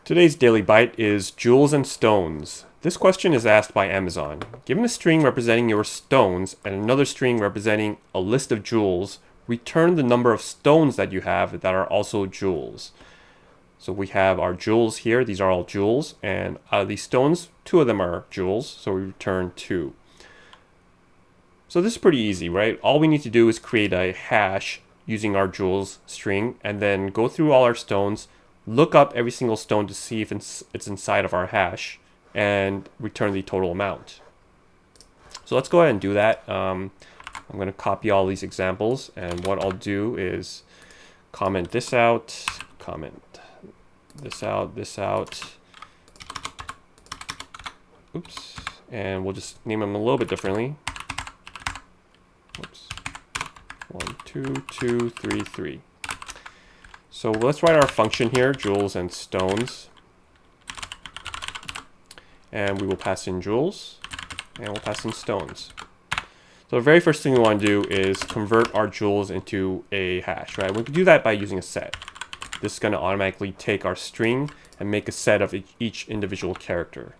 Today's daily byte is joules and stones. This question is asked by Amazon. Given a string representing your stones and another string representing a list of joules, return the number of stones that you have that are also joules. So we have our joules here. These are all joules. And out of these stones, 2 of them are joules. So we return 2. So this is pretty easy, right? All we need to do is create a hash using our joules string and then go through all our stones, look up every single stone to see if it's inside of our hash, and return the total amount. So let's go ahead and do that. I'm going to copy all these examples, and what I'll do is comment this out, this out. Oops. And we'll just name them a little bit differently. Oops. 1, 2, 2, 3, 3. So let's write our function here, joules and stones. And we will pass in joules, and we'll pass in stones. So the very first thing we want to do is convert our joules into a hash, right? We can do that by using a set. This is going to automatically take our string and make a set of each individual character.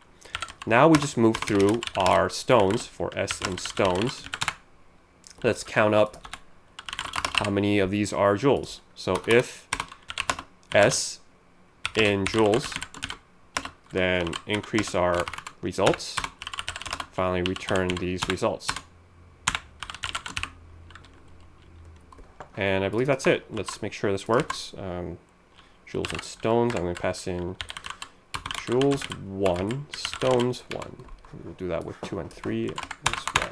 Now we just move through our stones for S in stones. Let's count up how many of these are joules. So if S in joules, then increase our results. Finally, return these results. And I believe that's it. Let's make sure this works. Joules and stones. I'm going to pass in joules 1, stones 1. We'll do that with 2 and 3 as well.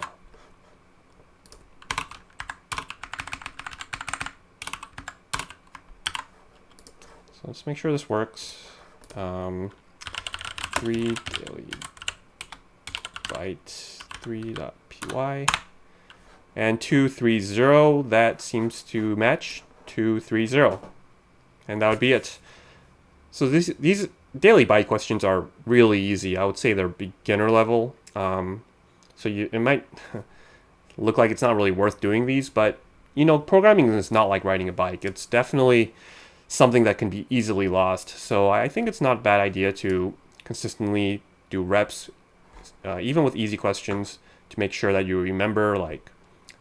So let's make sure this works. 3 daily byte 3.py and 230. That seems to match 230, and that would be it. So these daily byte questions are really easy. I would say they're beginner level. So it might look like it's not really worth doing these, but you know, programming is not like riding a bike. It's definitely something that can be easily lost. So I think it's not a bad idea to consistently do reps, even with easy questions, to make sure that you remember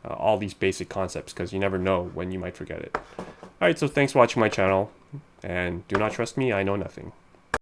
all these basic concepts, because you never know when you might forget it. Alright, so thanks for watching my channel, and do not trust me, I know nothing.